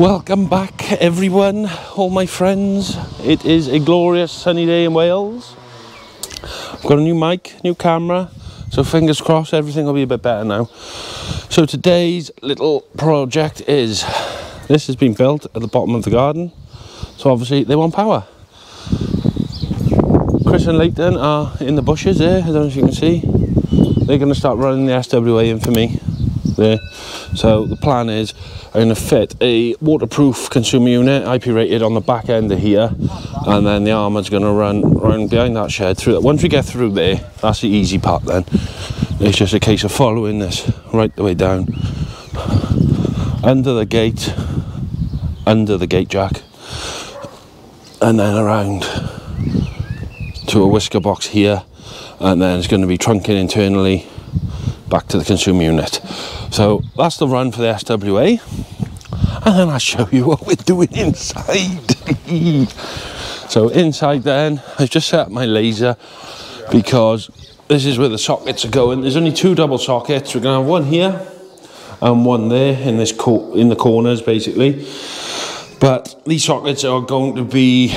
Welcome back everyone, all my friends. It is a glorious sunny day in Wales. I've got a new mic, new camera, so fingers crossed everything will be a bit better now. So today's little project is, this has been built at the bottom of the garden, so obviously they want power. Chris and Leighton are in the bushes there, I don't know if you can see. They're going to start running the SWA in for me there. So the plan is I'm going to fit a waterproof consumer unit, IP rated, on the back end of here, and then the Armoured's going to run around behind that shed through that. Once we get through there, that's the easy part then. It's just a case of following this right the way down, under the gate jack, and then around to a whisker box here, and then it's going to be trunking internally back to the consumer unit. So that's the run for the SWA, and then I'll show you what we're doing inside. So inside then, I've just set up my laser because this is where the sockets are going. There's only two double sockets. We're going to have one here and one there in this in the corners basically, but these sockets are going to be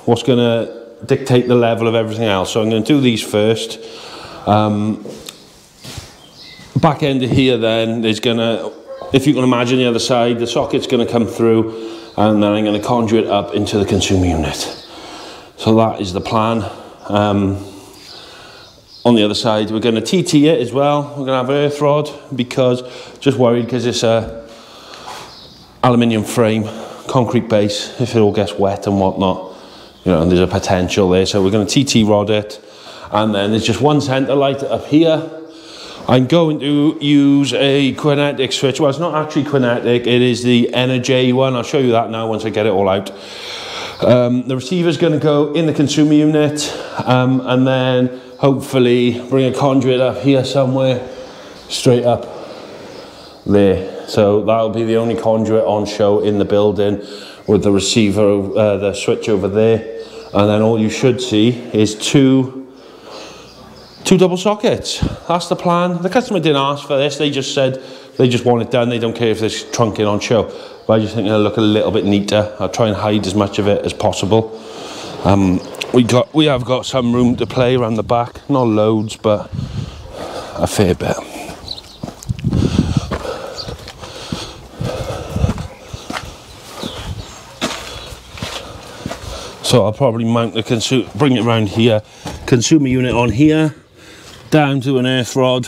what's going to dictate the level of everything else. So I'm going to do these first. Back end of here then, there's gonna, if you can imagine the other side, the socket's gonna come through, and then I'm gonna conduit up into the consumer unit. So that is the plan. On the other side, we're gonna TT it as well. We're gonna have an earth rod, because just worried because it's a aluminium frame, concrete base. If it all gets wet and whatnot, you know, there's a potential there. So we're gonna TT rod it, and then there's just one center light up here. I'm going to use a Kinetic switch. Well, it's not actually Kinetic, it is the Energy one. I'll show you that now once I get it all out. The receiver's going to go in the consumer unit, and then hopefully bring a conduit up here somewhere, straight up there. So that'll be the only conduit on show in the building, with the receiver, the switch over there. And then all you should see is two double sockets. That's the plan. The customer didn't ask for this, they just said they just want it done. They don't care if there's trunking on show, but I just think it'll look a little bit neater. I'll try and hide as much of it as possible. We have got some room to play around the back, not loads, but a fair bit. So I'll probably mount the bring it around here, consumer unit on here, down to an earth rod,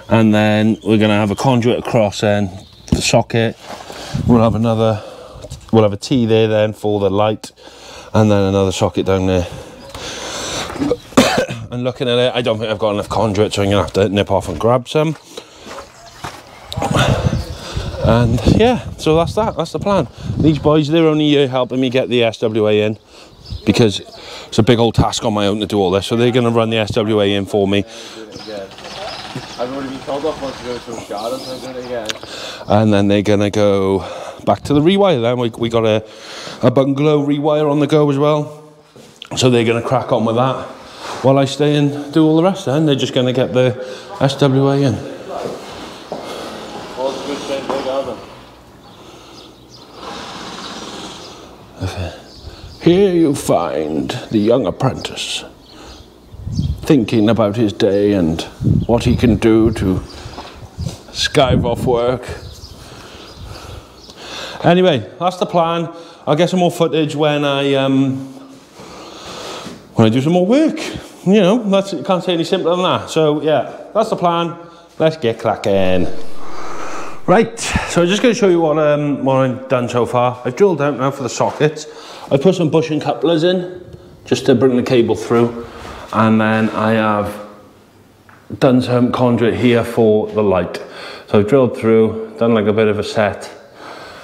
and then we're going to have a conduit across then the socket. We'll have a T there then for the light, and then another socket down there. And looking at it, I don't think I've got enough conduit, so I'm going to have to nip off and grab some. And yeah, so that's the plan. These boys, they're only here helping me get the SWA in, because it's a big old task on my own to do all this, so they're going to run the SWA in for me. I've already been told off once to go to a garden, so I'm doing it again. And then they're going to go back to the rewire then. We got a bungalow rewire on the go as well, so they're going to crack on with that while I stay and do all the rest then. They're just going to get the SWA in. Here you find the young apprentice thinking about his day and what he can do to skive off work. Anyway, that's the plan. I'll get some more footage when I do some more work. You know, can't say any simpler than that. So yeah, that's the plan. Let's get cracking. Right, so I'm just going to show you what I've done so far. I've drilled out now for the sockets. I put some bushing couplers in just to bring the cable through, and then I have done some conduit here for the light. So I've drilled through, done like a bit of a set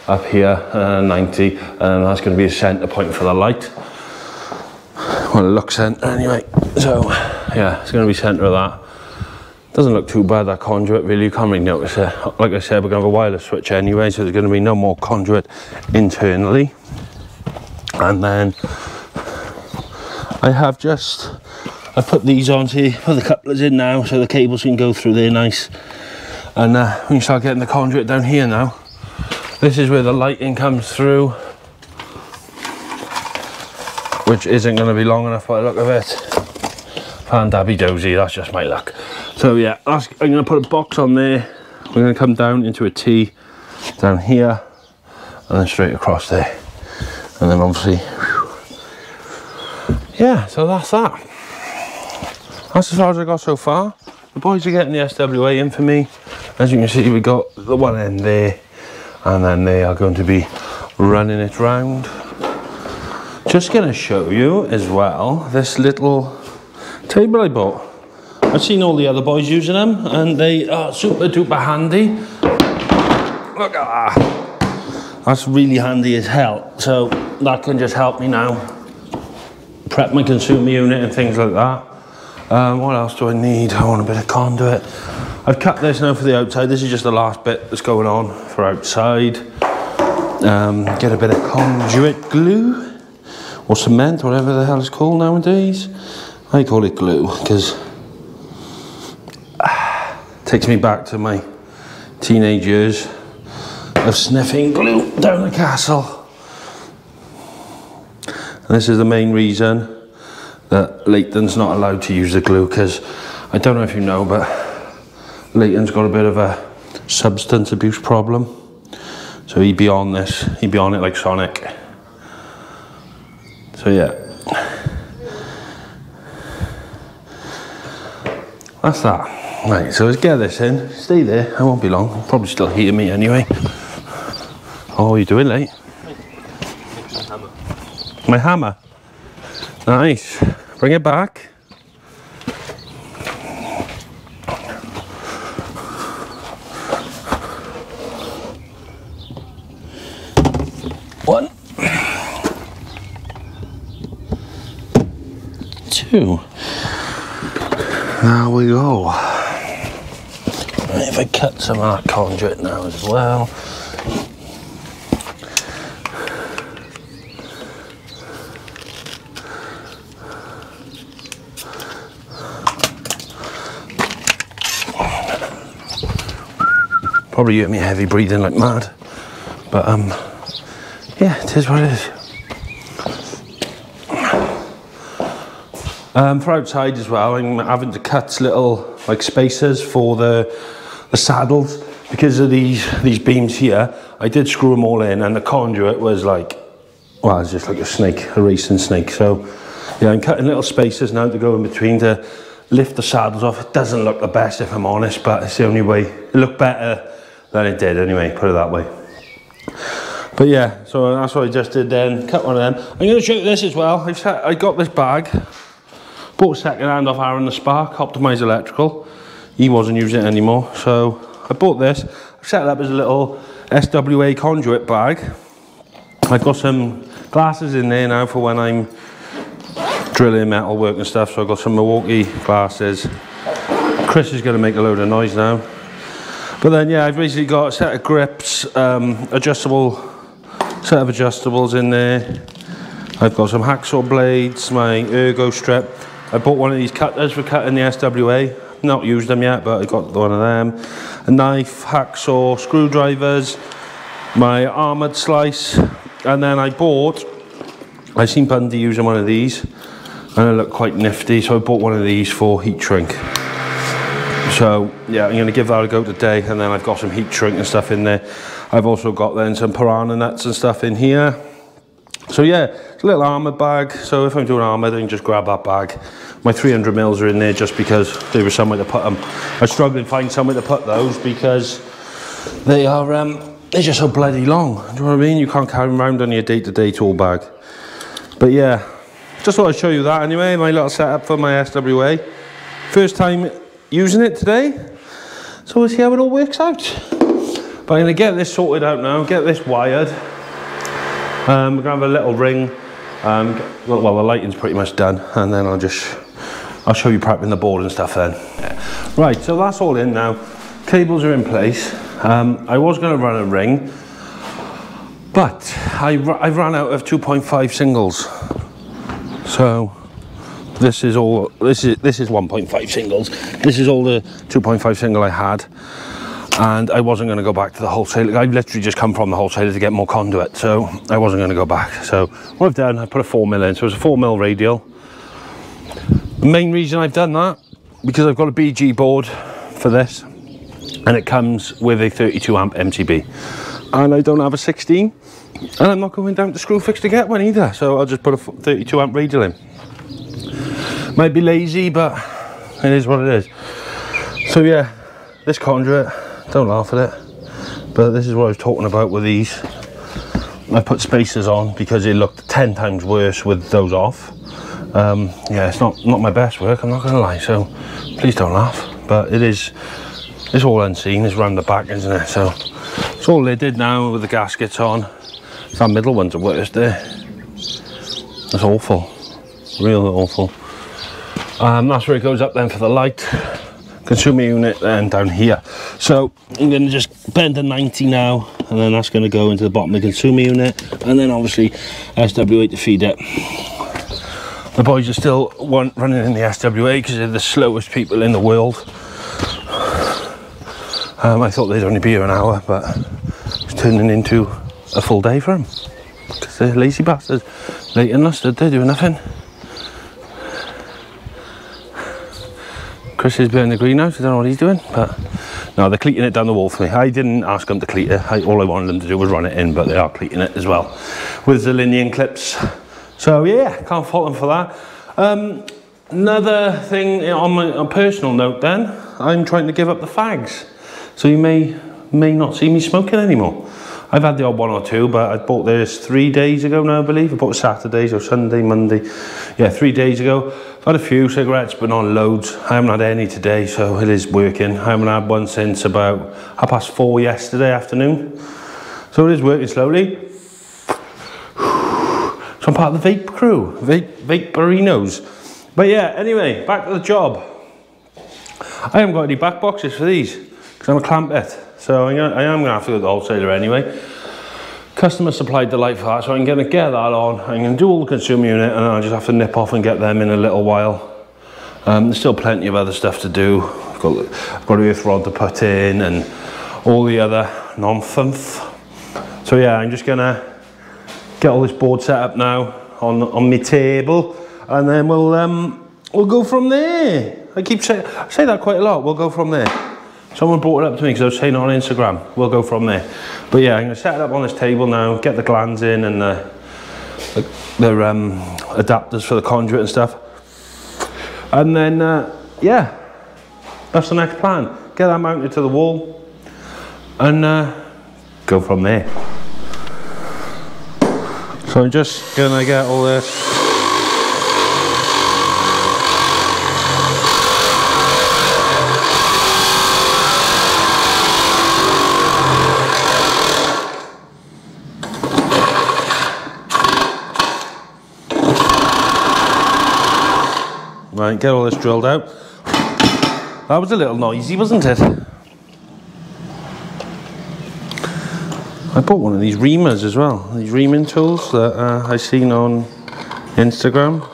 up here, 90, and that's going to be a center point for the light. Well, it looks center anyway. So yeah, it's going to be center of that. Doesn't look too bad, that conduit, really. You can't really notice it. Like I said, we're going to have a wireless switch anyway, so there's going to be no more conduit internally. And then I put these on here, put the couplers in now, so the cables can go through there nice. And we can start getting the conduit down here now. This is where the lighting comes through, which isn't going to be long enough by the look of it. Fan dabby dozy, that's just my luck. So yeah, I'm going to put a box on there. We're going to come down into a T down here and then straight across there. And then obviously, whew. Yeah, so that's that. That's as far as I got so far. The boys are getting the SWA in for me. As you can see, we got the one end there, and then they are going to be running it round. Just going to show you as well this little table I bought. I've seen all the other boys using them and they are super duper handy. Look at that. That's really handy as hell. So that can just help me now prep my consumer unit and things like that. What else do I need? I want a bit of conduit. I've cut this now for the outside. This is just the last bit that's going on for outside. Get a bit of conduit glue or cement, whatever the hell it's called nowadays. I call it glue because it takes me back to my teenage years of sniffing glue down the castle. And this is the main reason that Leighton's not allowed to use the glue, because I don't know if you know, but Leighton's got a bit of a substance abuse problem. So he'd be on this, he'd be on it like Sonic. So yeah. That's that. Right, so let's get this in. Stay there, I won't be long. You'll probably still hear me anyway. Oh, what are you doing, Leigh? My hammer. Nice. Bring it back. One. Two. There we go. Right, if I cut some of that conduit now as well. Probably hear me heavy breathing like mad, but yeah, it is what it is. For outside as well, I'm having to cut little like spacers for the saddles because of these beams here. I did screw them all in, and the conduit was like, well, it's just like a snake, a racing snake. So yeah, I'm cutting little spacers now to go in between to lift the saddles off. It doesn't look the best if I'm honest, but it's the only way. It looked better than it did anyway, put it that way. But yeah, so that's what I just did then, cut one of them. I'm going to show you this as well. I got this bag, bought second hand off Aaron the Spark, Optimised Electrical. He wasn't using it anymore, so I bought this. I've set it up as a little SWA conduit bag. I've got some glasses in there now for when I'm drilling metal work and stuff, so I've got some Milwaukee glasses. Chris is going to make a load of noise now. But then yeah, I've basically got a set of grips, adjustable set of adjustables in there. I've got some hacksaw blades, my ergo strip. I bought one of these cutters for cutting the SWA. Not used them yet, but I got one of them. A knife, hacksaw, screwdrivers, my armoured slice, and then I seen Bundy using one of these, and it looked quite nifty, so I bought one of these for heat shrink. So yeah, I'm going to give that a go today, and then I've got some heat shrink and stuff in there. I've also got then some piranha nuts and stuff in here. So yeah, it's a little armoured bag, so if I'm doing armoured, I can just grab that bag. My 300 mils are in there just because there was somewhere to put them. I struggled to find somewhere to put those because they are they're just so bloody long. Do you know what I mean? You can't carry them around on your day-to-day tool bag. But yeah, just thought I'd show you that anyway, my little setup for my SWA. First time using it today, so we'll see how it all works out. But I'm going to get this sorted out now, get this wired. We're going to have a little ring. Well, the lighting's pretty much done, and then I'll show you prepping the board and stuff then. Right, so that's all in now. Cables are in place. I was going to run a ring, but I've run out of 2.5 singles. So this is 1.5 singles. This is all the 2.5 single I had. and I wasn't going to go back to the wholesaler. I've literally just come from the wholesaler to get more conduit, so I wasn't going to go back. So what I've done, I put a 4mm in, so it's a 4mm radial. The main reason I've done that, because I've got a BG board for this, and it comes with a 32 amp MCB, and I don't have a 16, and I'm not going down to Screwfix to get one either, so I'll just put a 32 amp radial in. Might be lazy, but it is what it is. So yeah, this conduit, don't laugh at it, but this is what I was talking about with these. I put spacers on because it looked 10 times worse with those off. Yeah, it's not my best work, I'm not gonna lie, so please don't laugh, but it's all unseen, it's round the back, isn't it? So it's all lidded now with the gaskets on. That middle one's the worst there. That's awful, real awful. That's where it goes up then for the light. Consumer unit then down here. So I'm going to just bend to 90 now, and then that's going to go into the bottom of the consumer unit, and then obviously SWA to feed it. The boys are still running in the SWA because they're the slowest people in the world. I thought they'd only be here an hour, but it's turning into a full day for them because they're lazy bastards. Late and lusted, they're doing nothing. Chris is behind the greenhouse, I don't know what he's doing, but no, they're cleating it down the wall for me. I didn't ask them to cleat it, all I wanted them to do was run it in, but they are cleating it as well with the Linian clips. So yeah, can't fault them for that. Another thing on a personal note then, I'm trying to give up the fags. So you may not see me smoking anymore. I've had the odd one or two, but I bought this 3 days ago now, I believe. I bought Saturdays or Sunday, Monday. Yeah, 3 days ago. I've had a few cigarettes, but not loads. I haven't had any today, so it is working. I haven't had one since about 4:30 yesterday afternoon. So it is working slowly. So I'm part of the vape crew, Vaporinos. But yeah, anyway, back to the job. I haven't got any back boxes for these, because I'm a clampet. So I am going to have to go to the wholesaler anyway. Customer supplied the light for that, so I'm going to get that on. I'm going to do all the consumer unit, and I'll just have to nip off and get them in a little while. There's still plenty of other stuff to do. I've got an earth rod to put in and all the other nonsense. So yeah, I'm just going to get all this board set up now on my table, and then we'll go from there. I say that quite a lot. We'll go from there. Someone brought it up to me because I was saying it on Instagram. We'll go from there. But yeah, I'm going to set it up on this table now, get the glands in and the adapters for the conduit and stuff. And then, yeah, that's the next plan. Get that mounted to the wall and go from there. So I'm just going to get all this. Right, get all this drilled out. That was a little noisy, wasn't it? I bought one of these reamers as well. These reaming tools that I seen on Instagram.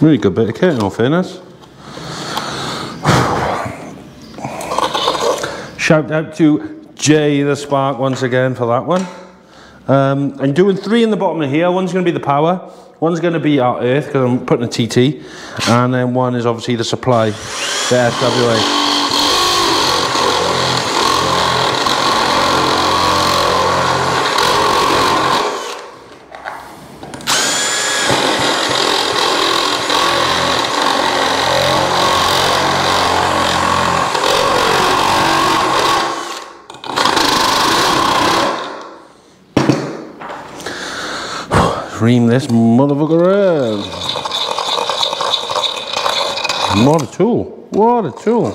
Really good bit of kit, in all fairness. Shout out to Jay the Spark once again for that one. I'm doing 3 in the bottom of here. One's going to be the power, one's going to be our earth because I'm putting a TT, and then one is obviously the supply, the SWA. Ream this motherfucker around. What a tool. What a tool.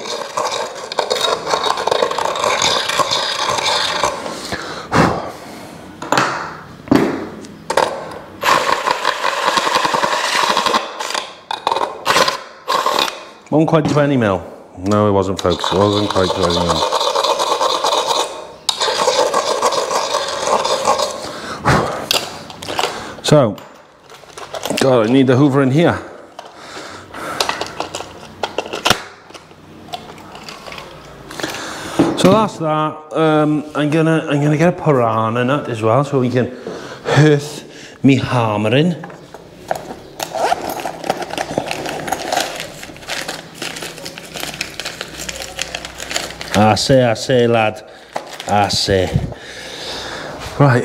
Wasn't quite 20 mil. No, it wasn't, folks. It wasn't quite 20 mil. So, God, I need the Hoover in here. So that's that. I'm gonna get a piranha nut as well, so we can hearth me hammering. I say, lad. I say. Right.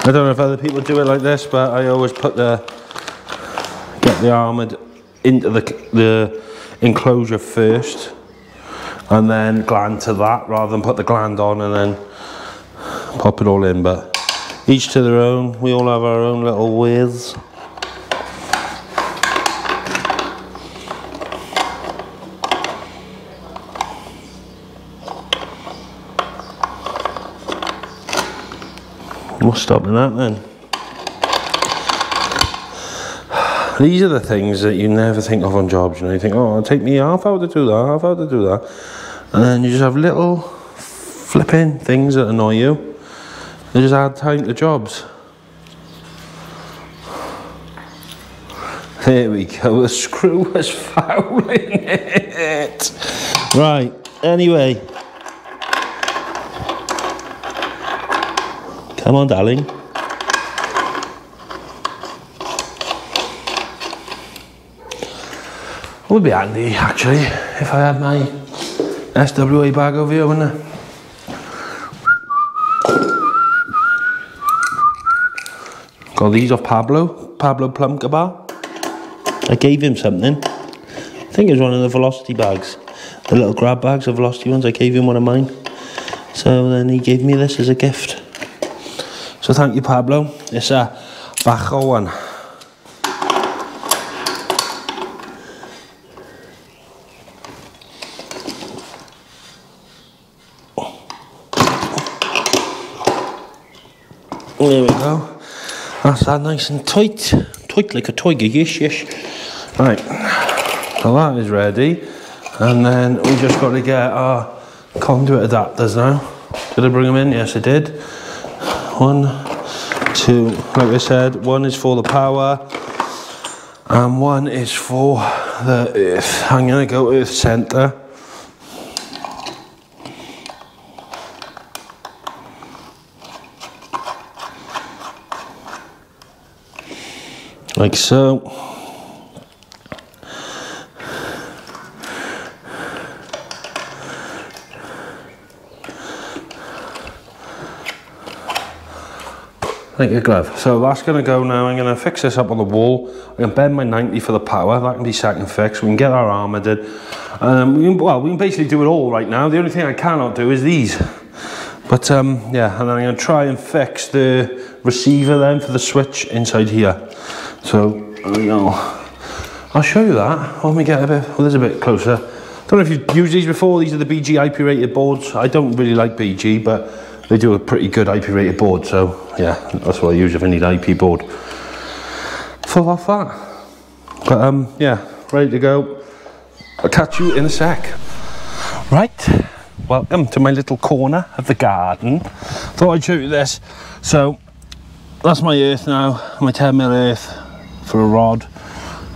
I don't know if other people do it like this, but I always put get the armoured into the enclosure first, and then gland to that, rather than put the gland on and then pop it all in. But each to their own. We all have our own little ways. What's stopping that then? These are the things that you never think of on jobs, you know. You think, oh, it'll take me half hour to do that, half hour to do that. And then you just have little flipping things that annoy you. They just add time to jobs. There we go, the screw was fouling it. Right, anyway. Come on, darling. It would be handy, actually, if I had my SWA bag over here, wouldn't it? Got these off Pablo Plum Kebab. I gave him something. I think it was one of the Velocity bags. The little grab bags, the Velocity ones. I gave him one of mine. So then he gave me this as a gift. So thank you, Pablo. It's a Bajo one. There we go. That's that nice and tight. Tight like a tiger, yes, yes. Right, so that is ready. And then we just got to get our conduit adapters now. Did I bring them in? Yes, I did. 1, 2, like I said, one is for the power and one is for the earth. I'm gonna go earth center. Like so. Like a glove. So that's going to go now. I'm going to fix this up on the wall. I'm going to bend my 90 for the power. That can be second fixed. We can get our armoured in. We can basically do it all right now. The only thing I cannot do is these. But yeah, and then I'm going to try and fix the receiver then for the switch inside here. So there we go. I'll show you that when we get a bit, well, this is a bit closer. Don't know if you've used these before. These are the BG IP rated boards. I don't really like BG, but they do a pretty good IP rated board, so yeah, that's what I use if I need an IP board. So that's that. But yeah, ready to go. I'll catch you in a sec. Right, welcome to my little corner of the garden. Thought I'd show you this. So that's my earth now, my 10mm earth for a rod.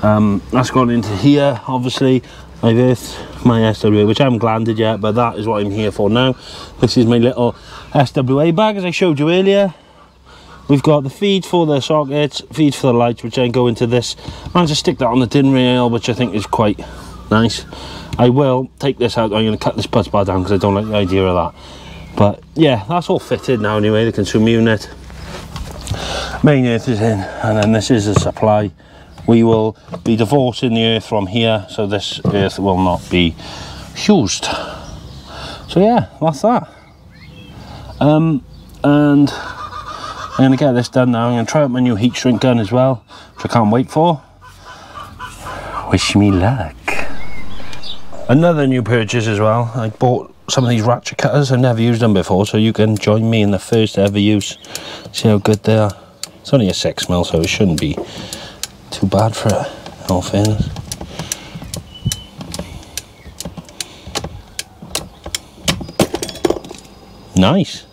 That's gone into here, obviously. I've earthed my SWA, which I haven't glanded yet, but that is what I'm here for now. This is my little SWA bag, as I showed you earlier. We've got the feed for the sockets, feed for the lights, which then go into this. I managed to stick that on the din rail, which I think is quite nice. I will take this out. I'm going to cut this bus bar down because I don't like the idea of that. But yeah, that's all fitted now anyway, the consumer unit. Main earth is in, and then this is a supply. We will be divorcing the earth from here, so this earth will not be used. So yeah, that's that. And I'm going to get this done now. I'm going to try out my new heat shrink gun as well, which I can't wait for. Wish me luck. Another new purchase as well. I bought some of these ratchet cutters. I've never used them before, so you can join me in the first ever use. See how good they are. It's only a 6mm, so it shouldn't be too bad for it, in all fairness. Nice.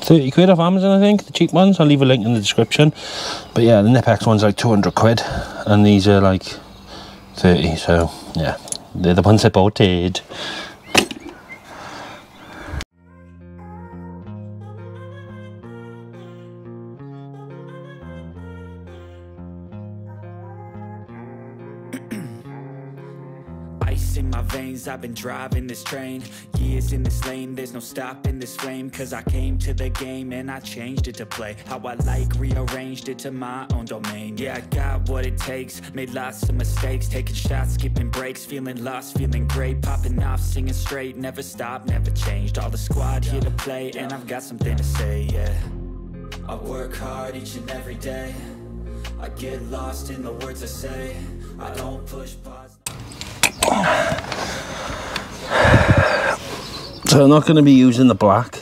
30 quid off Amazon, I think, the cheap ones. I'll leave a link in the description. But yeah, the Knipex one's like 200 quid. and these are like 30, so yeah, they're the ones I bought. Ice in my veins, I've been driving this train. Years in this lane, there's no stopping this flame. Cause I came to the game and I changed it to play how I like, rearranged it to my own domain. Yeah, I got what it takes, made lots of mistakes, taking shots, skipping breaks, feeling lost, feeling great, popping off, singing straight, never stopped, never changed. All the squad here to play, and I've got something to say, yeah. I work hard each and every day, I get lost in the words I say, I don't push pause. So I'm not going to be using the black.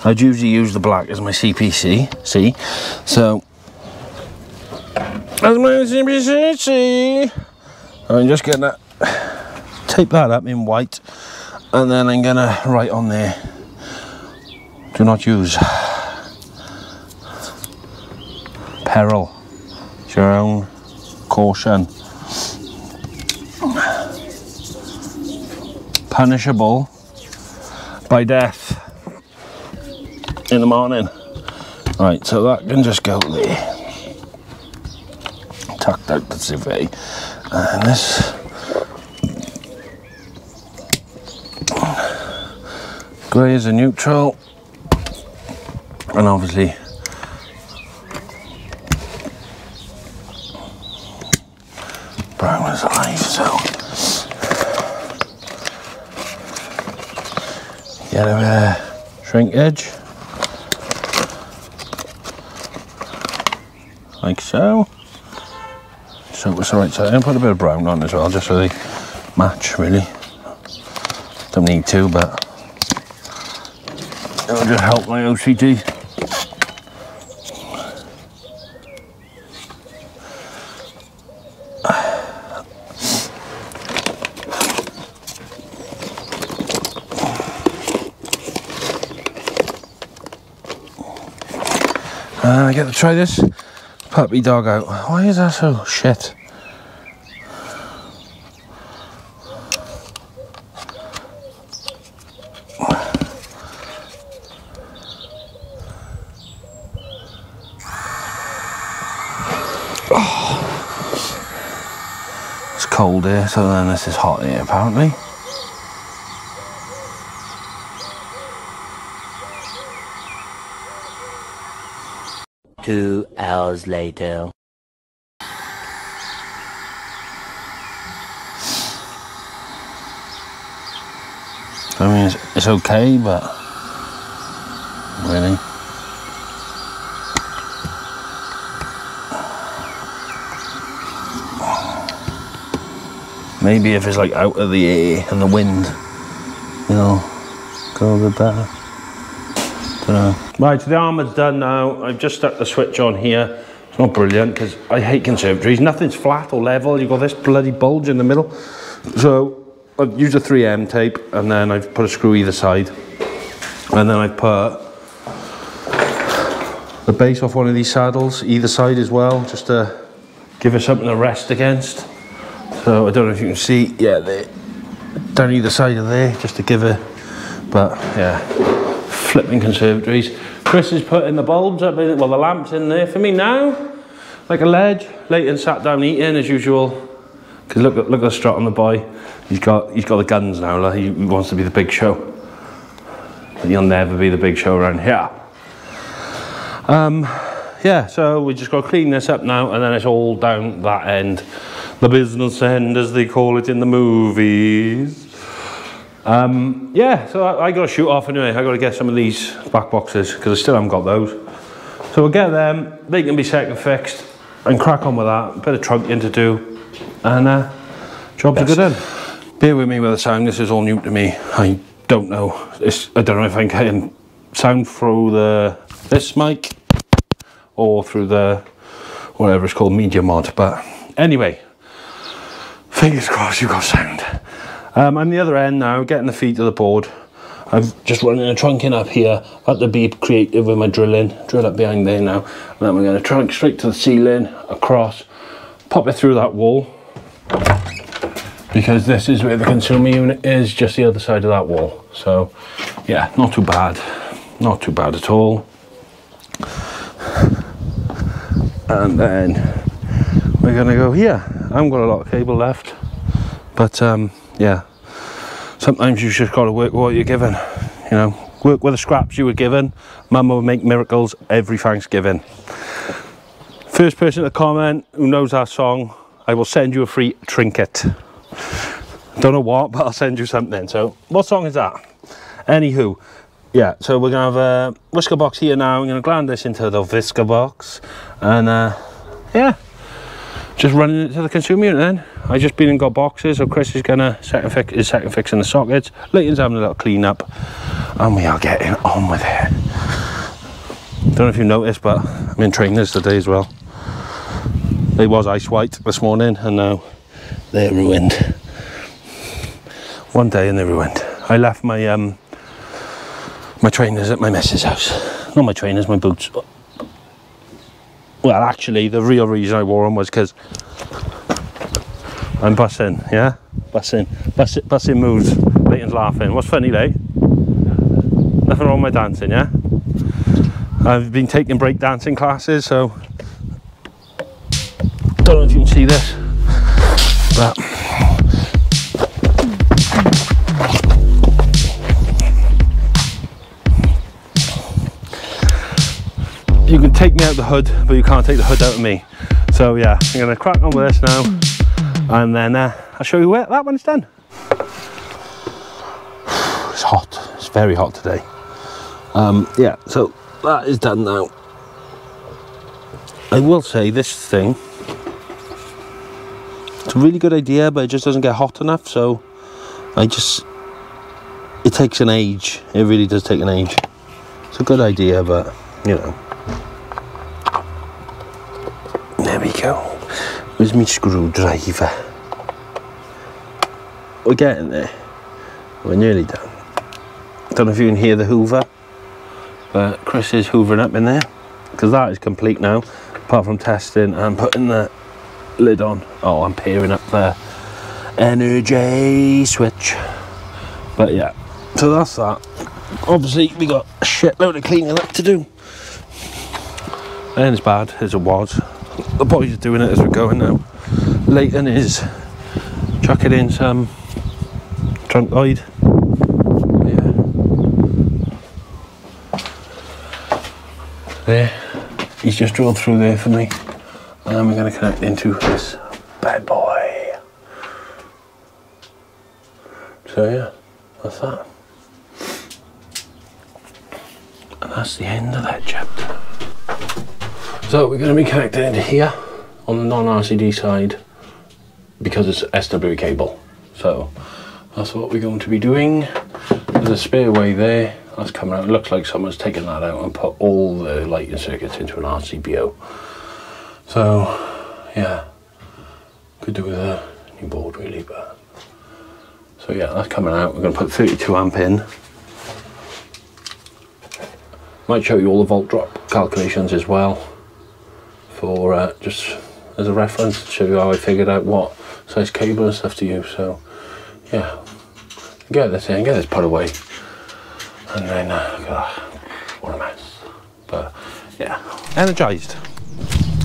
I'd usually use the black as my CPC, see? So, as my CPC, see? I'm just going to tape that up in white, and then I'm going to write on there, do not use. Peril. It's your own caution. Punishable by death in the morning. Right, so that can just go there. Tucked out the civet. And this grey is a neutral. And obviously brown is a life, so get a bit of shrinkage, like so. So it's the right side. I'm gonna put a bit of brown on as well, just so they match, really. Don't need to, but it'll just help my OCD. I get to try this puppy dog out. Why is that so shit? Oh. It's cold here, so then this is hot here apparently. Two hours later. I mean, it's okay, but really. Maybe if it's like out of the air and the wind, you know, go a bit better. Right, so the armour's done now. I've just stuck the switch on here. It's not brilliant because I hate conservatories. Nothing's flat or level. You've got this bloody bulge in the middle. So I've used a 3M tape and then I've put a screw either side. And then I've put the base off one of these saddles either side as well, just to give it something to rest against. So I don't know if you can see, yeah, there, down either side of there, just to give it, but yeah. Flipping conservatories. Chris is putting the bulbs up in, well, the lamps in there for me now, like a ledge. Leighton sat down eating as usual. Cause look at the strut on the boy. He's got the guns now. Like, he wants to be the big show. But he'll never be the big show around here. Yeah, so we just got to clean this up now, and then it's all down that end, the business end as they call it in the movies. Yeah, so I got to shoot off anyway. I got to get some of these back boxes because I still haven't got those. So we'll get them. They can be second fixed and crack on with that. A bit of trunking to do, and jobs are good in. Bear with me with the sound. This is all new to me. I don't know. I don't know if I can sound through this mic or through the whatever it's called, media mod. But anyway, fingers crossed you got sound. I'm the other end now, getting the feet of the board. I've just running a trunking up here. I've had to be creative with my drilling. Drill up behind there now. And then we're going to trunk straight to the ceiling, across, pop it through that wall, because this is where the consumer unit is, just the other side of that wall. So yeah, not too bad, not too bad at all. And then we're gonna go here. I haven't got a lot of cable left, but yeah, sometimes you just got to work with what you're given, you know, work with the scraps you were given. Mum will make miracles every Thanksgiving. First person to comment who knows that song, I will send you a free trinket. Don't know what, but I'll send you something. So what song is that? Anywho, yeah, so we're gonna have a whisker box here now. I'm gonna gland this into the whisker box, and yeah, just running it to the consumer unit then. I just been and got boxes, so Chris is gonna second fixing the sockets. Leighton's having a little clean up, and we are getting on with it. Don't know if you noticed, but I'm in trainers today as well. They was ice white this morning, and now they're ruined. One day and they're ruined. I left my my trainers at my missus' house. Not my trainers, my boots. Well, actually, the real reason I wore them was because I'm bussing, yeah? Bussing moves. Leighton's laughing. What's funny, Leigh? Nothing wrong with my dancing, yeah? I've been taking break dancing classes, so don't know if you can see this, but you can take me out the hood, but you can't take the hood out of me. So yeah, I'm gonna crack on with this now, and then I'll show you where that one's done. It's hot, it's very hot today. Yeah, so that is done now. I will say this thing, it's a really good idea, but it just doesn't get hot enough, so it takes an age. It really does take an age. It's a good idea, but you know. There we go. Where's my screwdriver? We're getting there. We're nearly done. Don't know if you can hear the hoover, but Chris is hoovering up in there, because that is complete now, apart from testing and putting the lid on. Oh, I'm pairing up the energy switch. But yeah, so that's that. Obviously we got a shitload of cleaning up to do. And as bad as it was, the boys are doing it as we're going now. Leighton is chucking in some trunk guide. Yeah. There. He's just drilled through there for me. And we're going to connect into this bad boy. So yeah, that's that. And that's the end of that chapter. So we're going to be connected into here on the non-RCD side, because it's SW cable. So that's what we're going to be doing. There's a spare way there. That's coming out. It looks like someone's taken that out and put all the lighting circuits into an RCBO. So yeah, could do with a new board really, but so yeah, that's coming out. We're going to put 32 amp in. Might show you all the volt drop calculations as well, for just as a reference, to show you how I figured out what size cable and stuff to use. So yeah, get this in, get this put away, and then what a mess. But yeah, energised.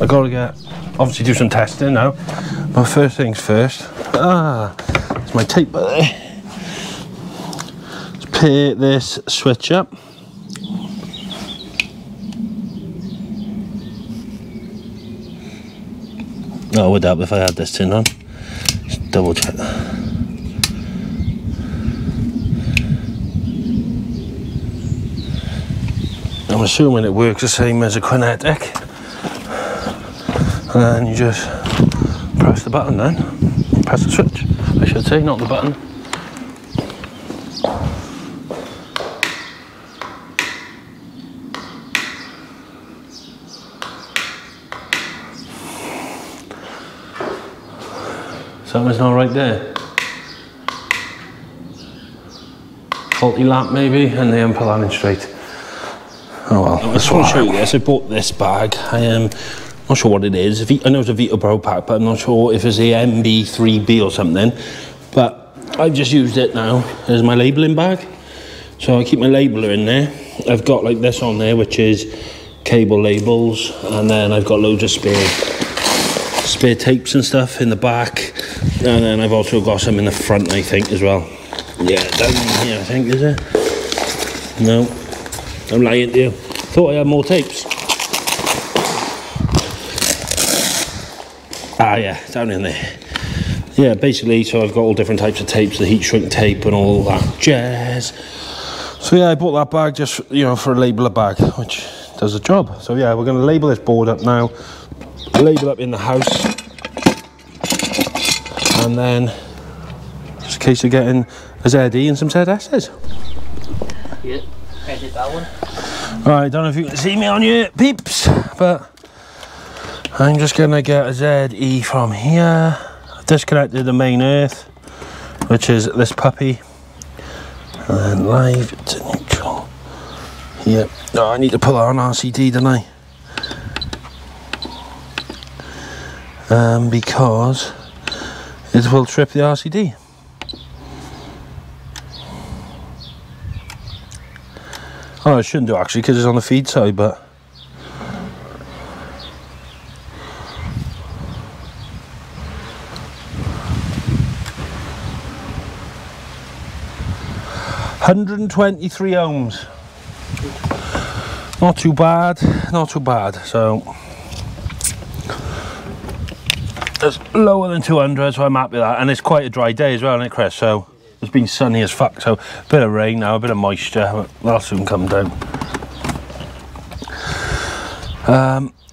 I gotta get, obviously do some testing now, but first things first, it's my tape there. Let's pair this switch up. Oh, would help if I had this tin on. Just double check that. I'm assuming it works the same as a Kinetic. And then you just press the button then. Press the switch, I should say, not the button. Something's not right there. Faulty lamp maybe, and they haven't put that in straight. Oh well, I just want to show you this. I bought this bag. I Not sure what it is. I know it's a Vito Pro pack, but I'm not sure if it's the MB3B or something. But I've just used it now as my labelling bag. So I keep my labeler in there. I've got like this on there, which is cable labels, and then I've got loads of spare tapes and stuff in the back, and then I've also got some in the front, I think, as well. Yeah, down here, I think, is it? No, I'm lying to you. Thought I had more tapes. Ah, yeah, down in there. Yeah, basically, so I've got all different types of tapes, the heat shrink tape and all that jazz. So yeah, I bought that bag just, you know, for a labeler bag, which does the job. So yeah, we're going to label this board up now, label up in the house, and then just a case of getting a ZE and some ZS's. Yeah, edit that one. Right, I don't know if you can see me on your peeps, but I'm just going to get a ZE from here. I've disconnected the main earth, which is this puppy, and then live to neutral. Yep. Oh, I need to put that on RCD, don't I? Because it will trip the RCD. Oh, I shouldn't do actually, because it's on the feed side, but $123 ohms. Not too bad, not too bad. So it's lower than 200, so I'm happy with that. And it's quite a dry day as well, isn't it, Chris? So it's been sunny as fuck. So a bit of rain now, a bit of moisture, but that'll soon come down.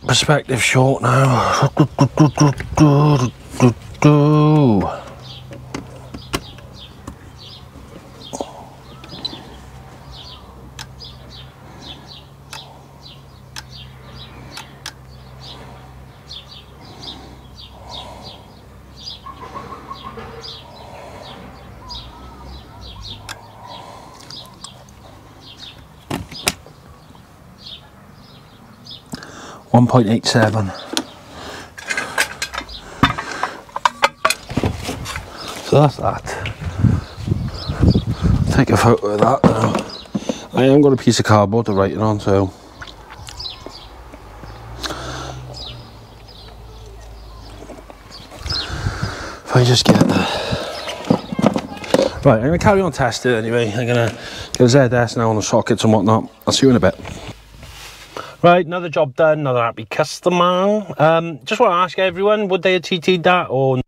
Perspective short now. 1.87. So that's that. Take a photo of that now. I haven't got a piece of cardboard to write it on, so if I just get the right, I'm going to carry on testing anyway. I'm going to get a ZS now on the sockets and whatnot. I'll see you in a bit. Right, another job done, another happy customer. Just want to ask everyone, would they have TT'd that or